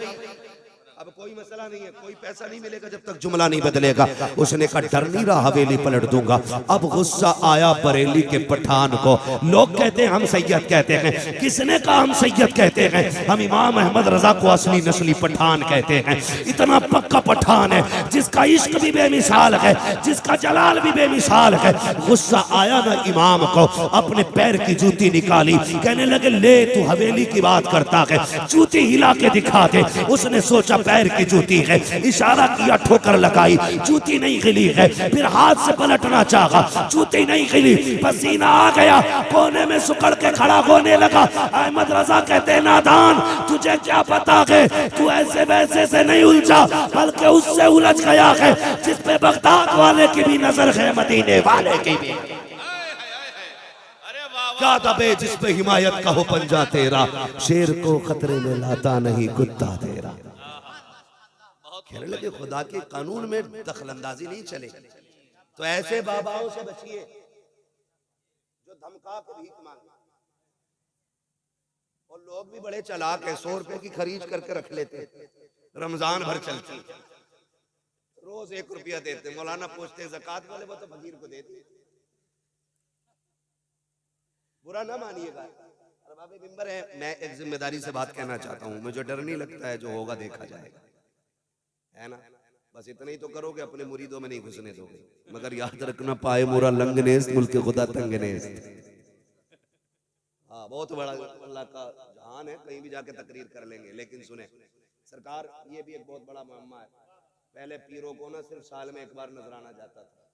अब कोई मसला नहीं है, कोई पैसा नहीं मिलेगा जब तक जुमला नहीं बदलेगा। उसने कहा डर नहीं रहा, हवेली पलट दूंगा। अब गुस्सा आया बरेली के पठान को। लोग कहते हैं हम सैयद कहते हैं, किसने कहा हम सैयद कहते हैं? हम इमाम अहमद रजा को असली नस्ली पठान कहते हैं। इतना पक्का पठान है जिसका इश्क भी बेमिसाल है, जिसका जलाल भी बेमिसाल है। गुस्सा आया ना इमाम को, अपने पैर की जूती निकाली, कहने लगे ले तू हवेली की बात करता है, जूती हिला के दिखा दे। उसने सोचा पैर की जूती है, इशारा किया, ठोकर लगाई, जूती नहीं हिली है। फिर हाथ से पलटना चाहा, जूती नहीं हिली, पसीना आ गया, कोने में सुकड़ के खड़ा होने लगा। अहमद रजा कहते नादान तुझे क्या पता है, तू ऐसे वैसे से नहीं उलझा, बल्कि उससे उलझ गया है जिस पे बगदाद वाले की भी नजर है, मदीने वाले की भी। क्या दबे जिस पे हिमायत का हो पंजा तेरा, शेर को खतरे में लाता नहीं कुत्ता तेरा। कहने लगे खुदा के कानून में दखलंदाजी नहीं चले, तो ऐसे बाबाओं से बचिए जो धमका के भीख मांगे। और लोग भी बड़े चालाक हैं, 100 रुपए की खरीद करके रख लेते, रमजान भर चलती, रोज 1 रुपया देते। मौलाना पूछते ज़कात वाले, वो तो फकीर को देते। बुरा ना मानिएगा, अरबाबे मिंबर है, मैं एक जिम्मेदारी से बात कहना चाहता हूँ। मुझे डर नहीं लगता है, जो होगा देखा जाएगा, है ना। बस इतना ही तो करोगे, अपने मुरीदों में नहीं घुसने दोगे। मगर याद रखना पाए मोरा लंगनेस मुल्क खुदा तंगनेस। हाँ बहुत बड़ा अल्लाह का जहान है, कहीं भी जाके तकरीर कर लेंगे। लेकिन सुने सरकार, ये भी एक बहुत बड़ा मामला है। पहले पीरों को ना सिर्फ साल में 1 बार नजराना जाता था,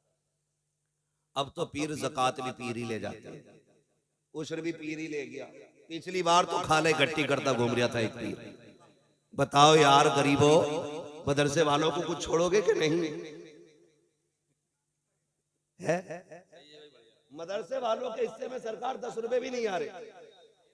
अब तो पीर ज़कात भी पीर ही ले जाते हैं, उशर भी पीर ही ले गया। पिछली बार तो खाले गट्टी करता घूम रहा था एक पीर। बताओ यार गरीबों, मदरसे वालों को कुछ छोड़ोगे कि नहीं है? मदरसे वालों के हिस्से में सरकार 10 रुपए भी नहीं आ रहे,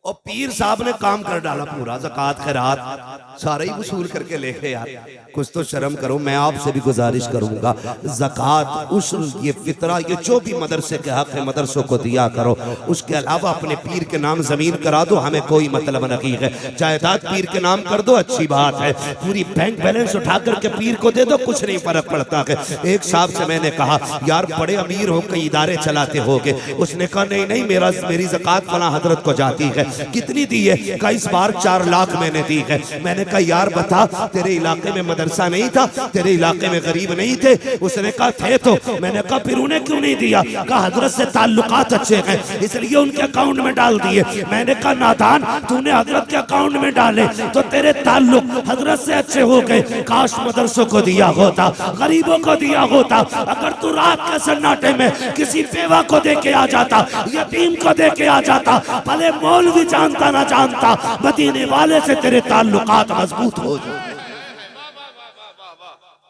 और पीर साहब ने काम कर डाला पूरा, ज़कात खैरात सारे ही वसूल करके लेके यार कुछ तो शर्म करो। मैं आपसे भी गुजारिश करूंगा ज़कात उश्र ये फितरा ये जो भी मदरसे के हक है मदरसों को दिया करो। उसके अलावा अपने पीर के नाम जमीन करा दो, हमें कोई मतलब नहीं है। जायदाद पीर के नाम कर दो, अच्छी बात है। पूरी बैंक बैलेंस उठा करके पीर को दे दो, कुछ नहीं फर्क पड़ता है। एक साहब से मैंने कहा यार बड़े अमीर हो कई इदारे चलाते होगे। उसने कहा नहीं नहीं मेरी ज़कात फला हजरत को जाती है। कितनी दी है? कहा इस बार 4 लाख मैंने दी है। मैंने कहा यार बता तेरे इलाके में मदरसा नहीं था, तेरे इलाके में गरीब नहीं थे? उसने कहा थे तो। मैंने कहा फिर उन्हें क्यों नहीं दिया? कहा हजरत से ताल्लुकात अच्छे हैं इसलिए उनके अकाउंट में डाल दिए। मैंने कहा नादान तूने हजरत के अकाउंट में डाले तो तेरे ताल्लुक हजरत से अच्छे हो गए। काश मदरसों को दिया होता, गरीबों को दिया होता। अगर तू रात के सन्नाटे में किसी बेवा को दे के आ जाता, यतीम को दे के आ जाता, भले मौलवी जानता ना जानता, मदीने वाले से तेरे ताल्लुकात मजबूत हो जाए।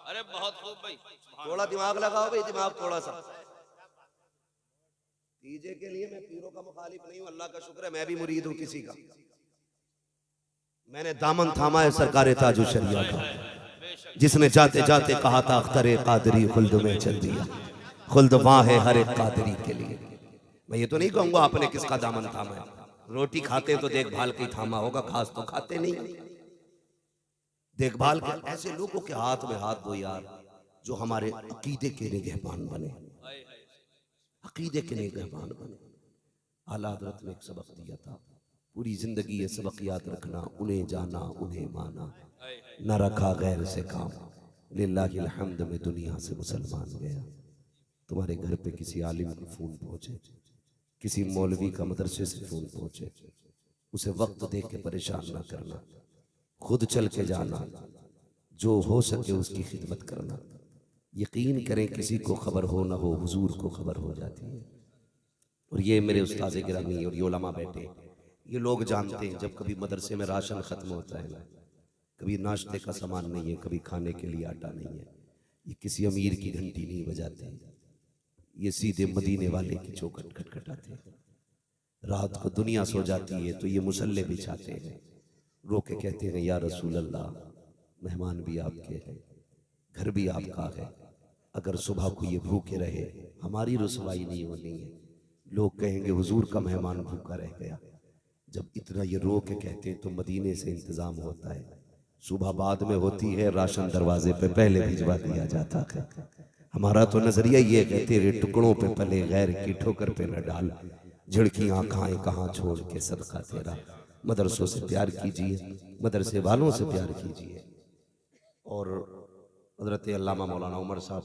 अरे बहुत खूब भाई, थोड़ा दिमाग लगाओ भाई, दिमाग थोड़ा सा। तीजे के लिए मैं पीरों का मुखालिफ नहीं हूं, अल्लाह का शुक्र है मैं भी मुरीद हूं किसी का। मैंने दामन थामा है सरकार ताजु शरिया का, जिसने जाते जाते कहा था अख्तरे कादरी खुल्द में चल दिया, खुल्द वहां है हर एक कादरी के लिए। मैं ये तो नहीं कहूंगा आपने किसका दामन थामा है। रोटी खाते तो देखभाल की थामा होगा, खास तो खाते नहीं। देखभाल के ऐसे लोगों के हाथ में हाथ दो यार जो हमारे अकीदे के निगहबान बने, अकीदे के निगहबान बने। आला हज़रत ने एक सबक दिया था, पूरी जिंदगी ये सबक याद रखना, उन्हें जाना उन्हें माना, न रखा गैर से काम, लिल्लाहिल हम्द में दुनिया से मुसलमान गया। तुम्हारे घर पे किसी आलिम का फोन पहुंचे, किसी मौलवी का मदरसे से फोन पहुंचे, उसे वक्त दे के परेशान ना करना, खुद चल के जाना, जो हो सके उसकी खिदमत करना। यकीन करें किसी को खबर हो ना हो, हुजूर को खबर हो जाती है। और ये मेरे उस्ताद गिरामी और ये उलमा बैठे, ये लोग जानते हैं जब कभी मदरसे में राशन खत्म होता है ना, कभी नाश्ते का सामान नहीं है, कभी खाने के लिए आटा नहीं है, ये किसी अमीर की घंटी नहीं बजाते, ये सीधे मदीने वाले की चौखट खटखटाते हैं। रात को दुनिया सो जाती है तो ये मुसल्ले बिछाते हैं, रो के कहते हैं या रसूल अल्लाह, मेहमान भी आपके हैं, घर भी आपका है, अगर सुबह को ये भूखे रहे हमारी रुसवाई नहीं होनी है, लोग कहेंगे हुजूर का मेहमान भूखा रह गया। जब इतना ये रो के कहते हैं तो मदीने से इंतजाम होता है, सुबह बाद में होती है, राशन दरवाजे पे पहले भिजवा दिया जाता है। हमारा तो नजरिया ये है तेरे टुकड़ों पे पले गैर की ठोकर पे न डाल, झिड़कियां खाएं कहाँ छोड़ के सदका तेरा। मदरसों से प्यार कीजिए, मदरसे वालों से प्यार कीजिए। और हजरत अल्लामा मौलाना उमर साहब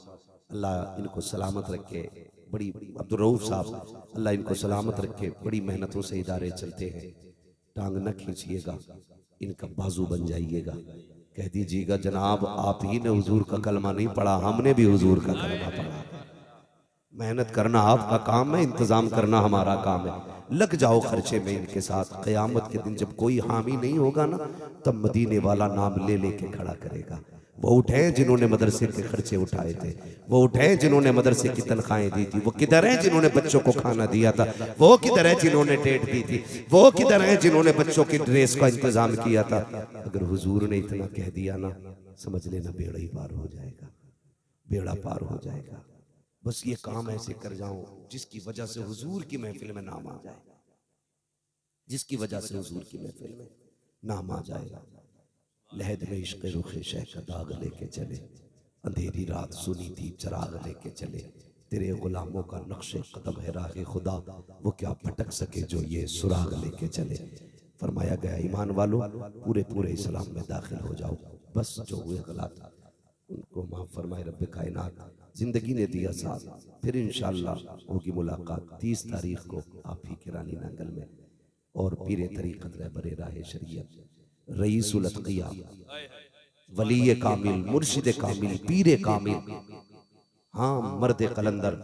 अल्लाह इनको सलामत रखे, बड़ी अब्दुल रऊफ साहब अल्लाह इनको सलामत रखे, बड़ी मेहनतों से इदारे चलते हैं। टांग न खींचिएगा, इनका बाजू बन जाइएगा, कह दीजिएगा जनाब आप ही ने हुजूर का कलमा नहीं पढ़ा, हमने भी हुजूर का कलमा पढ़ा। मेहनत करना आपका काम है, इंतजाम करना हमारा काम है। लग जाओ खर्चे में इनके साथ। क़यामत के दिन जब कोई हामी नहीं होगा ना, तब मदीने वाला नाम ले लेके खड़ा करेगा। वो उठे जिन्होंने मदरसे के खर्चे उठाए थे, वो उठे जिन्होंने मदरसे की तनख्वाहें दी थी, वो किधर हैं जिन्होंने बच्चों को खाना दिया था, वो किधर है जिन्होंने डेट दी थी, वो किधर है जिन्होंने बच्चों की ड्रेस का इंतजाम किया था। अगर हुजूर ने इतना कह दिया ना, समझ लेना बेड़ा ही पार हो जाएगा, बेड़ा पार हो जाएगा। बस ये काम ऐसे कर जाऊं जिसकी वजह से हुजूर की महफिल में नाम आ जाए, जिसकी वजह से हुजूर की महफिल में नाम आ जाएगा। लहद में इश्क़ रुख़ शह का दाग लेके चले, अंधेरी रात सुनी थी चराग लेके चले, तेरे गुलामों का नक्शे कदम है राह खुदा, वो क्या भटक सके जो ये सुराग लेके चले। फरमाया गया ईमान वालों पूरे पूरे इस्लाम में दाखिल हो जाओ, बस जो हुए गलत उनको माफ़ फरमाए रब्बे कायनात। जिंदगी ने दिया साथ, फिर इंशाअल्लाह होगी मुलाकात 30 तारीख को आप ही के रानी नांगल में। और पीरे तरीक़त रहबरे राह शरीयत रईसुल अत्क़िया वली कामिल मुर्शिद कामिल पीरे कामिल, हाँ मर्द कलंदर।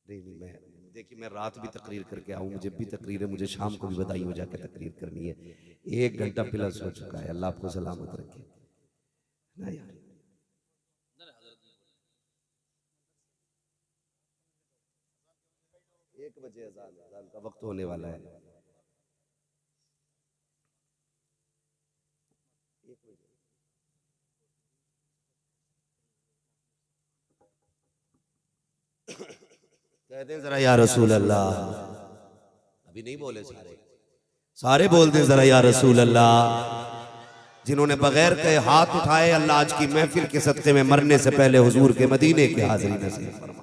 नहीं मैं देखिए मैं रात भी तकरीर करके आऊँ, मुझे भी तकरीर है, मुझे शाम को भी बदायूं जाके तकरीर करनी है। 1 घंटा प्लस हो चुका है, अल्लाह आपको सलामत रखे ना यार। बजे अज़ान का वक्त होने वाला है। कहते हैं जरा या रसूल अल्लाह, अभी नहीं बोले सारे बोलते हैं जरा या रसूल अल्लाह। जिन्होंने बगैर कहे हाथ उठाए, अल्लाह आज की महफिल के सदक़े में मरने से पहले हुजूर के मदीने की हाज़िरी नसीब फरमा।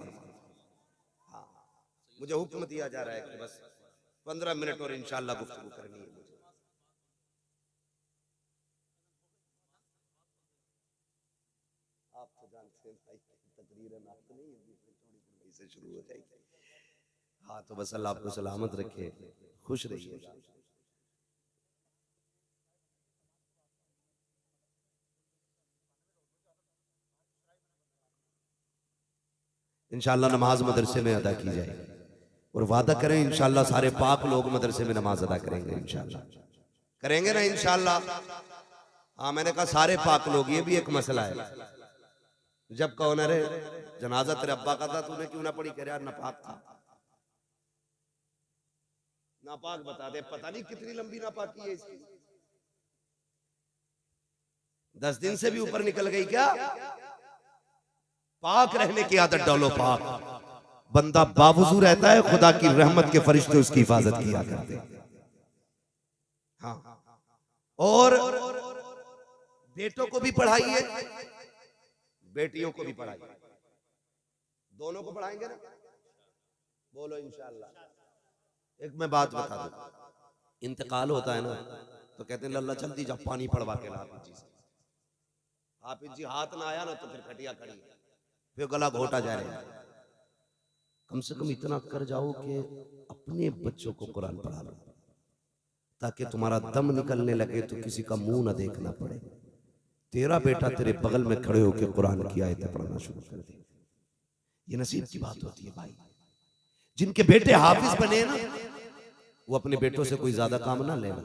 मुझे हुक्म दिया जा रहा है कि बस 15 मिनट और इंशाअल्लाह गुफ्तगू करनी है मुझे। आप तो जानते हैं भाई, तकरीर में आपको नहीं थोड़ी से शुरू हो जाएगी। हाँ तो बस अल्लाह आपको सलामत रखे, खुश रहिए। इंशाअल्लाह नमाज मदरसे में अदा की जाएगी और वादा करें इंशाअल्लाह सारे पाक लोग मदरसे में नमाज अदा करेंगे। इंशाअल्लाह करेंगे ना इंशाअल्लाह। हाँ मैंने कहा सारे पाक लोग, ये भी एक मसला है। जब कहो ना रे जनाजा तेरे अब्बा का था, तूने क्यों ना पढ़ी? कह यार नापाक था। नापाक बता दे, पता नहीं कितनी लंबी नापाकी है इसकी। 10 दिन से भी ऊपर निकल गई क्या? पाक रहने की आदत डालो। पाक बंदा बावजू रहता है, खुदा की रहमत के फरिश्ते उसकी हिफाजत किया करते हैं। हाँ और बेटों को भी पढ़ाइए, बेटियों को भी पढ़ाइए, दोनों को पढ़ाएंगे ना? बोलो इंशाअल्लाह। एक मैं बात बता दूं, इंतकाल होता है ना तो कहते हैं लल्ला जल्दी जा पानी पड़वा के ला हाफिज जी से। हाफिज जी हाथ ना आया ना तो फिर खटिया खड़ी, फिर गला घोटा जाएगा। कम से कम इतना कर जाओ कि अपने बच्चों को कुरान पढ़ा लो, ताकि तुम्हारा दम निकलने लगे तो किसी का मुंह ना देखना पड़े। तेरा बेटा तेरे बगल में खड़े होकर कुरान की आयतें पढ़ना शुरू कर दे। ये नसीब की बात होती है भाई। जिनके बेटे हाफिज बने ना, वो अपने बेटों से कोई ज्यादा काम ना लेना,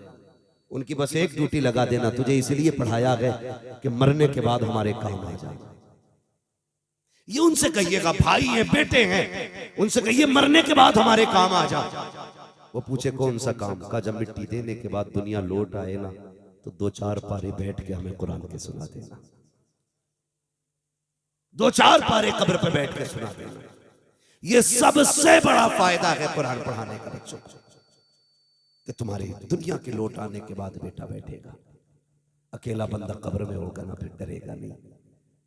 उनकी बस एक ड्यूटी लगा देना, तुझे इसलिए पढ़ाया गया कि मरने के बाद हमारे काम आ जाए। ये उनसे कहिएगा, भाई हैं बेटे हैं, उनसे कहिए मरने के बाद हमारे काम आ जाए। वो पूछे कौन सा काम? का जब मिट्टी देने के बाद दुनिया लौट आए ना तो 2-4 पारे बैठ के हमें कुरान के सुना देना, 2-4 पारे कब्र पे बैठ के सुना देना। ये सबसे बड़ा फायदा है कुरान पढ़ाने का बच्चों को, कि तुम्हारी दुनिया के लौट आने के बाद बेटा बैठेगा। अकेला बंदा कब्र में होगा ना, फिर डरेगा नहीं,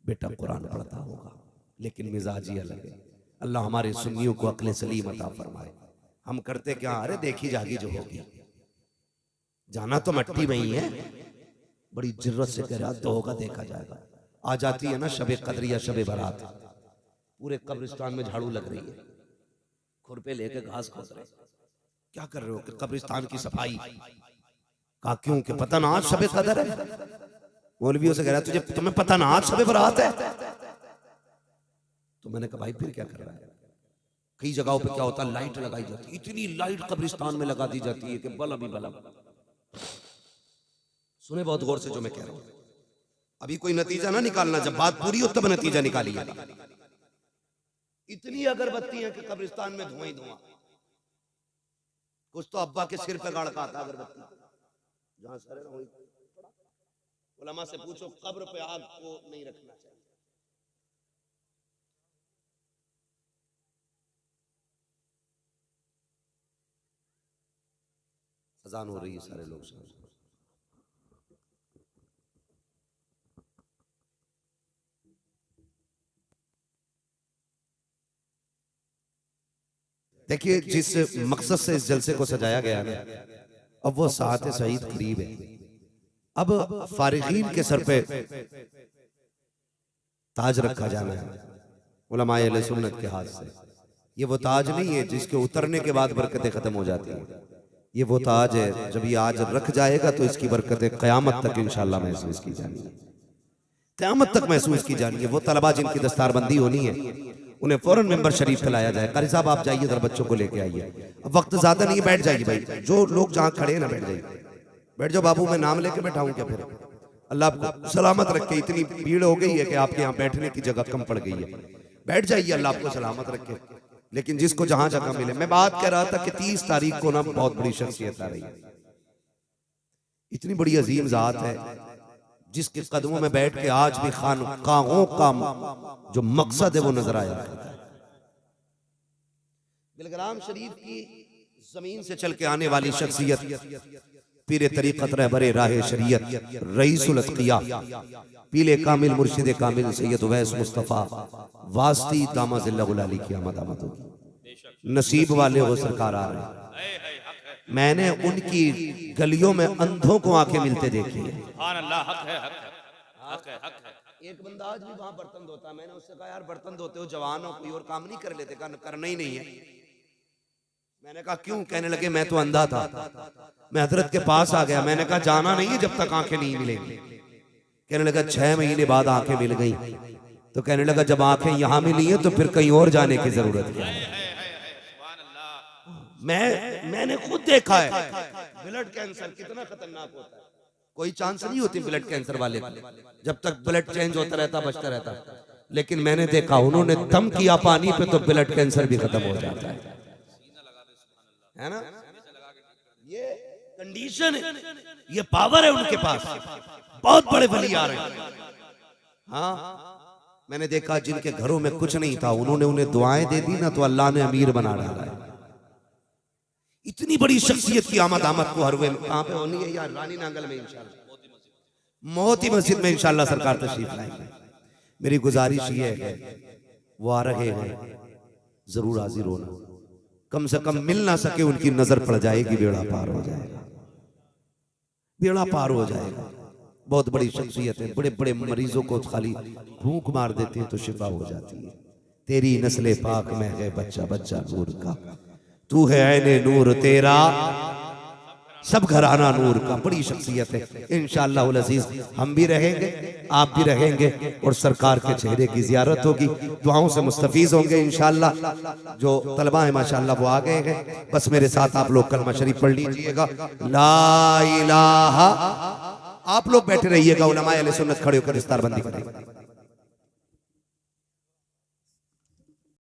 बेटा कुरान पढ़ता होगा। लेकिन मिजाज ही अलग है। अल्लाह हमारे सुन्नियों को अक्ल सलीम अता फरमाए। हम करते क्या? अरे देखी जागी जो होगी, जाना तो मट्टी में ही है। बड़ी जिर्रत से कह रहा तो होगा, देखा जाएगा। आ जाती है ना शबे कद्र या शबे बारात, पूरे कब्रिस्तान में झाड़ू लग रही है, खुरपे लेके घास खोद रहे। क्या कर रहे हो? कि कब्रिस्तान की सफाई। कहा क्यों? कि पता ना आज शबे कद्र है। मौलवियों से कह रहा तुझे, तुम्हें पता ना आज शबे बारात है? तो मैंने कहा भाई फिर क्या कर रहा है? कई जगहों पे क्या होता है, लाइट लगाई जाती है, इतनी लाइट कब्रिस्तान में लगा दी जाती है कि बल्ब ही बल्ब। सुने बहुत गौर से जो मैं कह रहा हूं, अभी कोई नतीजा ना निकालना, जब बात पूरी हो तब नतीजा निकालिएगा। इतनी अगरबत्ती है कि कब्रिस्तान में धुआं ही धुआं। कुछ तो अब्बा के सिर पे गाड़ का आता अगरबत्ती, जहां सर है ना वही। उलमा से पूछो कब्र पे आग को नहीं रखना चाहिए। अजान हो रही है, सारे लोग सुनो। देखिए जिस मकसद से इस जलसे को सजाया गया ना, अब वो सात सईद करीब है। अब फारिगीन के सर पे ताज रखा जाना है उलमाए अहले सुन्नत के हाथ से। ये वो ताज नहीं है जिसके उतरने के बाद बरकतें खत्म हो जाती हैं। ये वो ताज है, जब ये आज रख जाएगा तो इसकी बरकतें क़यामत तक इंशाअल्लाह महसूस की जानी है, क़यामत तक महसूस की जानी है। वो तलबा जिनकी दस्तारबंदी होनी है, उन्हें फौरन मेंबर शरीफ पे लाया जाए। कारी साहब आप जाइए, इधर बच्चों को लेके आइए। अब वक्त ज्यादा नहीं, बैठ जाइए भाई, जो लोग जहाँ खड़े हैं ना बैठ जाइए, बैठ जाओ। बाबू मैं नाम लेके बैठाऊं क्या? फिर अल्लाह आपको सलामत रखे। इतनी भीड़ हो गई है कि आपके यहाँ बैठने की जगह कम पड़ गई है। बैठ जाइए, अल्लाह आपको सलामत रखे। लेकिन जिसको जहां जगह मिले। मैं बात कर रहा था कि 30 तारीख को ना बहुत बड़ी शख्सियत आ रही है, इतनी बड़ी अजीम जात है जिसके कदमों में बैठ के आज भी खानकाहों का जो मकसद है वो नजर आया करता है। बिलग्राम शरीफ की जमीन से चल के आने वाली शख्सियत, पीरे तरीक़त रहबरे राह शरीयत रईसुल अत्क़िया पीले कामिल मुर्शिद कामिल सैयद उवैस मुस्तफ़ा वास्ती दामाज़िल्लहुल अली की आमद होगी। नसीब वाले वो सरकार आ रहे हैं। मैंने उनकी गलियों में अंधों को आंखें मिलते देखी है। एक बंदा आज भी वहां बर्तन धोता है, मैंने उससे कहा यार बर्तन धोते हो जवान हो, कोई और काम नहीं कर लेते? करना ही नहीं है। मैंने कहा क्यों? कहने लगे मैं तो अंधा था, मैं हजरत के पास आ गया, मैंने कहा जाना नहीं है जब तक आंखें नहीं मिलेंगी। कहने लगा 6 महीने बाद आंखें मिल गई। तो कहने लगा जब आंखें यहां मिली है तो फिर कहीं और जाने की जरूरत क्या है? मैंने खुद देखा है ब्लड कैंसर कितना खतरनाक होता है। कोई चांस नहीं होती ब्लड कैंसर वाले को, जब तक ब्लड चेंज होता रहता बचता रहता। लेकिन मैंने देखा उन्होंने दम किया पानी पे तो ब्लड कैंसर भी खत्म हो जाता है ना। ये कंडीशन है, ये पावर है उनके पास। बहुत बड़े वली आ रहे हैं। हाँ, मैंने देखा जिनके घरों में कुछ नहीं था, उन्होंने उन्हें दुआएं दे दी ना तो अल्लाह ने अमीर बना डाला है। इतनी बड़ी शख्सियत की आमद को हर वे कहां पे होनी है यार? रानी नांगल में इंशाल्लाह, मोती मस्जिद में इंशाल्लाह सरकार तशरीफ लाएंगे। मेरी गुजारिश ये है वो आ रहे हैं, जरूर हाजिर होना। कम से कम मिल ना सके उनकी नजर पड़ जाएगी, बेड़ा पार हो जाएगा, बेड़ा पार हो जाएगा। बहुत बड़ी शख्सियत है, बड़े बड़े मरीजों को खाली भूख मार देते हैं तो शिफा हो जाती है। तेरी नस्ले पाक में है बच्चा बच्चा नूर का, तू है ऐने नूर तेरा सब घराना नूर का। बड़ी शख्सियत है। इंशाअल्लाह उल अज़ीज़ हम भी रहेंगे, आप भी रहेंगे और सरकार के चेहरे की जियारत होगी, दुआओं से मुस्तफीज होंगे इंशाअल्लाह। जो तलबा है माशाअल्लाह वो आ गए हैं। बस मेरे साथ आप लोग कलमा शरीफ पढ़ लीजिएगा, ला इलाहा। आप लोग बैठे रहिएगा, उलमाए अहले सुन्नत खड़े होकर इस्तारबंदी करेंगे।